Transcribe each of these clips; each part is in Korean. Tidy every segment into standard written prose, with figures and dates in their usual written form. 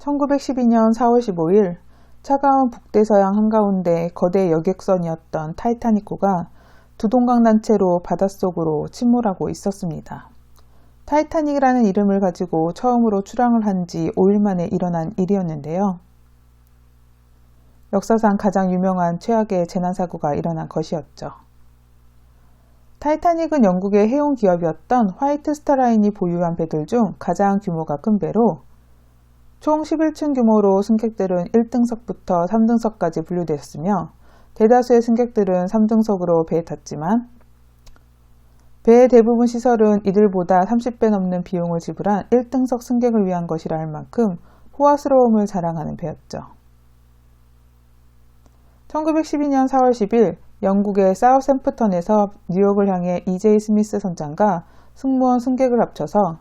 1912년 4월 15일 차가운 북대서양 한가운데 거대 여객선이었던 타이타닉호가 두동강난체로 바닷속으로 침몰하고 있었습니다. 타이타닉이라는 이름을 가지고 처음으로 출항을 한 지 5일 만에 일어난 일이었는데요. 역사상 가장 유명한 최악의 재난사고가 일어난 것이었죠. 타이타닉은 영국의 해운 기업이었던 화이트 스타라인이 보유한 배들 중 가장 규모가 큰 배로 총 11층 규모로 승객들은 1등석부터 3등석까지 분류되었으며 대다수의 승객들은 3등석으로 배에 탔지만 배의 대부분 시설은 이들보다 30배 넘는 비용을 지불한 1등석 승객을 위한 것이라 할 만큼 호화스러움을 자랑하는 배였죠. 1912년 4월 10일 영국의 사우샘프턴에서 뉴욕을 향해 E.J. 스미스 선장과 승무원 승객을 합쳐서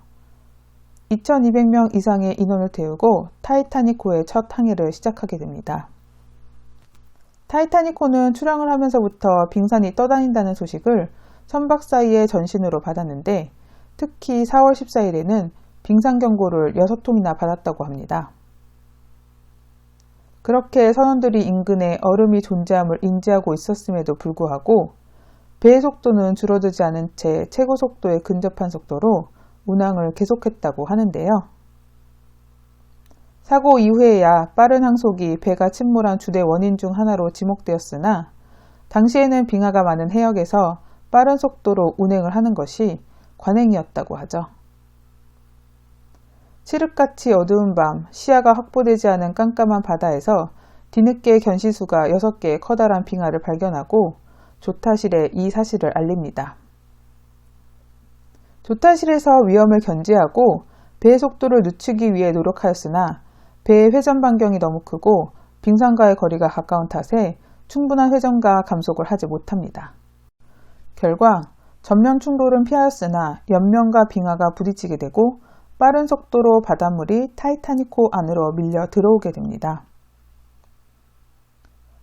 2200명 이상의 인원을 태우고 타이타닉호의 첫 항해를 시작하게 됩니다. 타이타닉호는 출항을 하면서부터 빙산이 떠다닌다는 소식을 선박 사이의 전신으로 받았는데 특히 4월 14일에는 빙산 경고를 6통이나 받았다고 합니다. 그렇게 선원들이 인근에 얼음이 존재함을 인지하고 있었음에도 불구하고 배의 속도는 줄어들지 않은 채 최고 속도에 근접한 속도로 운항을 계속했다고 하는데요. 사고 이후에야 빠른 항속이 배가 침몰한 주된 원인 중 하나로 지목되었으나 당시에는 빙하가 많은 해역에서 빠른 속도로 운행을 하는 것이 관행이었다고 하죠. 칠흑같이 어두운 밤, 시야가 확보되지 않은 깜깜한 바다에서 뒤늦게 견시수가 6개의 커다란 빙하를 발견하고 조타실에 이 사실을 알립니다. 조타실에서 위험을 견제하고 배의 속도를 늦추기 위해 노력하였으나 배의 회전 반경이 너무 크고 빙산과의 거리가 가까운 탓에 충분한 회전과 감속을 하지 못합니다. 결과 전면 충돌은 피하였으나 옆면과 빙하가 부딪히게 되고 빠른 속도로 바닷물이 타이타닉호 안으로 밀려 들어오게 됩니다.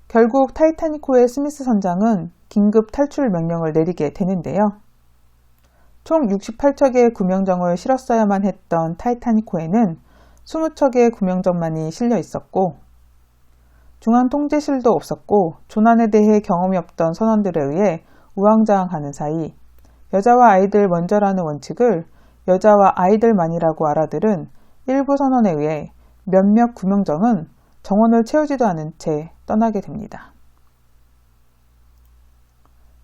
결국 타이타닉호의 스미스 선장은 긴급 탈출 명령을 내리게 되는데요. 총 68척의 구명정을 실었어야만 했던 타이타닉호에는 20척의 구명정만이 실려 있었고 중앙 통제실도 없었고 조난에 대해 경험이 없던 선원들에 의해 우왕좌왕하는 사이 여자와 아이들 먼저라는 원칙을 여자와 아이들만이라고 알아들은 일부 선원에 의해 몇몇 구명정은 정원을 채우지도 않은 채 떠나게 됩니다.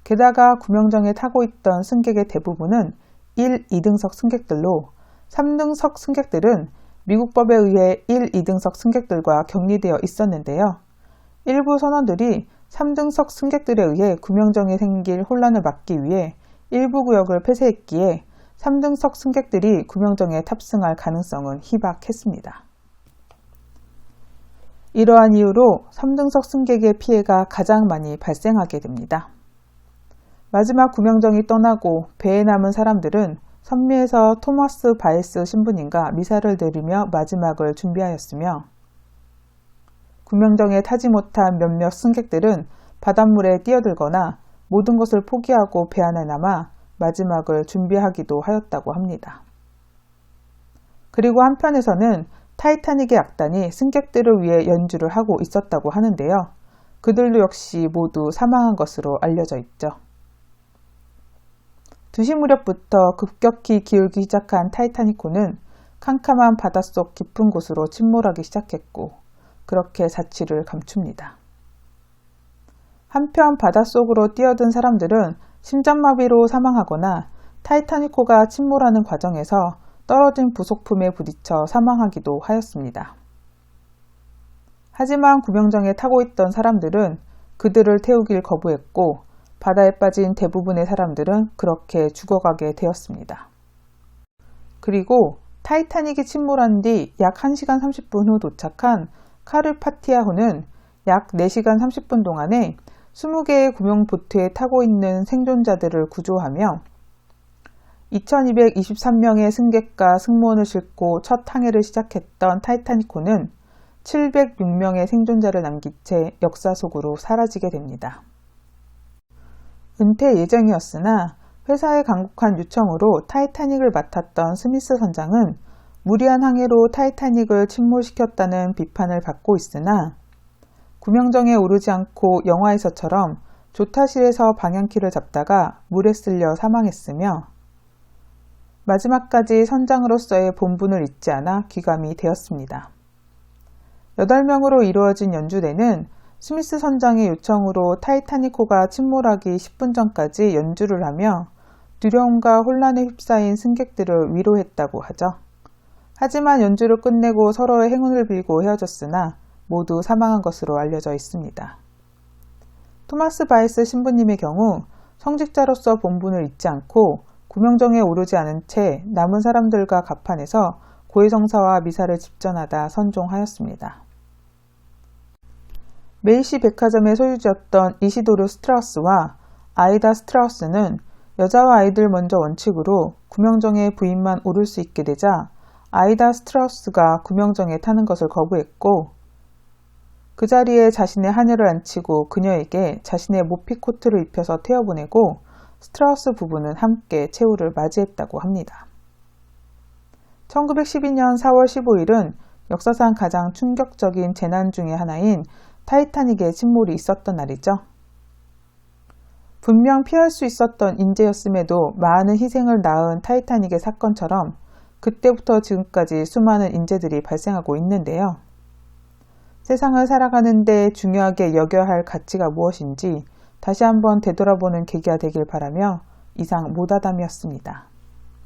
게다가 구명정에 타고 있던 승객의 대부분은 1, 2등석 승객들로 3등석 승객들은 미국법에 의해 1, 2등석 승객들과 격리되어 있었는데요. 일부 선원들이 3등석 승객들에 의해 구명정에 생길 혼란을 막기 위해 일부 구역을 폐쇄했기에 3등석 승객들이 구명정에 탑승할 가능성은 희박했습니다. 이러한 이유로 3등석 승객의 피해가 가장 많이 발생하게 됩니다. 마지막 구명정이 떠나고 배에 남은 사람들은 선미에서 토마스 바이스 신부님과 미사를 드리며 마지막을 준비하였으며 구명정에 타지 못한 몇몇 승객들은 바닷물에 뛰어들거나 모든 것을 포기하고 배 안에 남아 마지막을 준비하기도 하였다고 합니다. 그리고 한편에서는 타이타닉의 악단이 승객들을 위해 연주를 하고 있었다고 하는데요. 그들도 역시 모두 사망한 것으로 알려져 있죠. 2시 무렵부터 급격히 기울기 시작한 타이타닉호는 캄캄한 바닷속 깊은 곳으로 침몰하기 시작했고 그렇게 사치를 감춥니다. 한편 바닷속으로 뛰어든 사람들은 심장마비로 사망하거나 타이타닉호가 침몰하는 과정에서 떨어진 부속품에 부딪혀 사망하기도 하였습니다. 하지만 구명정에 타고 있던 사람들은 그들을 태우길 거부했고 바다에 빠진 대부분의 사람들은 그렇게 죽어가게 되었습니다. 그리고 타이타닉이 침몰한 뒤 약 1시간 30분 후 도착한 카르파티아호는 약 4시간 30분 동안에 20개의 구명보트에 타고 있는 생존자들을 구조하며 2223명의 승객과 승무원을 싣고 첫 항해를 시작했던 타이타닉호는 706명의 생존자를 남긴 채 역사 속으로 사라지게 됩니다. 은퇴 예정이었으나 회사의 간곡한 요청으로 타이타닉을 맡았던 스미스 선장은 무리한 항해로 타이타닉을 침몰시켰다는 비판을 받고 있으나 구명정에 오르지 않고 영화에서처럼 조타실에서 방향키를 잡다가 물에 쓸려 사망했으며 마지막까지 선장으로서의 본분을 잊지 않아 귀감이 되었습니다. 8명으로 이루어진 연주대는 스미스 선장의 요청으로 타이타닉호가 침몰하기 10분 전까지 연주를 하며 두려움과 혼란에 휩싸인 승객들을 위로했다고 하죠. 하지만 연주를 끝내고 서로의 행운을 빌고 헤어졌으나 모두 사망한 것으로 알려져 있습니다. 토마스 바이스 신부님의 경우 성직자로서 본분을 잊지 않고 구명정에 오르지 않은 채 남은 사람들과 갑판에서 고해성사와 미사를 집전하다 선종하였습니다. 메이시 백화점의 소유주였던 이시도르 스트라우스와 아이다 스트라우스는 여자와 아이들 먼저 원칙으로 구명정에 부인만 오를 수 있게 되자 아이다 스트라우스가 구명정에 타는 것을 거부했고 그 자리에 자신의 하녀를 앉히고 그녀에게 자신의 모피 코트를 입혀서 태워보내고 스트라우스 부부는 함께 최후를 맞이했다고 합니다. 1912년 4월 15일은 역사상 가장 충격적인 재난 중의 하나인 타이타닉의 침몰이 있었던 날이죠. 분명 피할 수 있었던 인재였음에도 많은 희생을 낳은 타이타닉의 사건처럼 그때부터 지금까지 수많은 인재들이 발생하고 있는데요. 세상을 살아가는 데 중요하게 여겨야 할 가치가 무엇인지 다시 한번 되돌아보는 계기가 되길 바라며 이상 모다담이었습니다.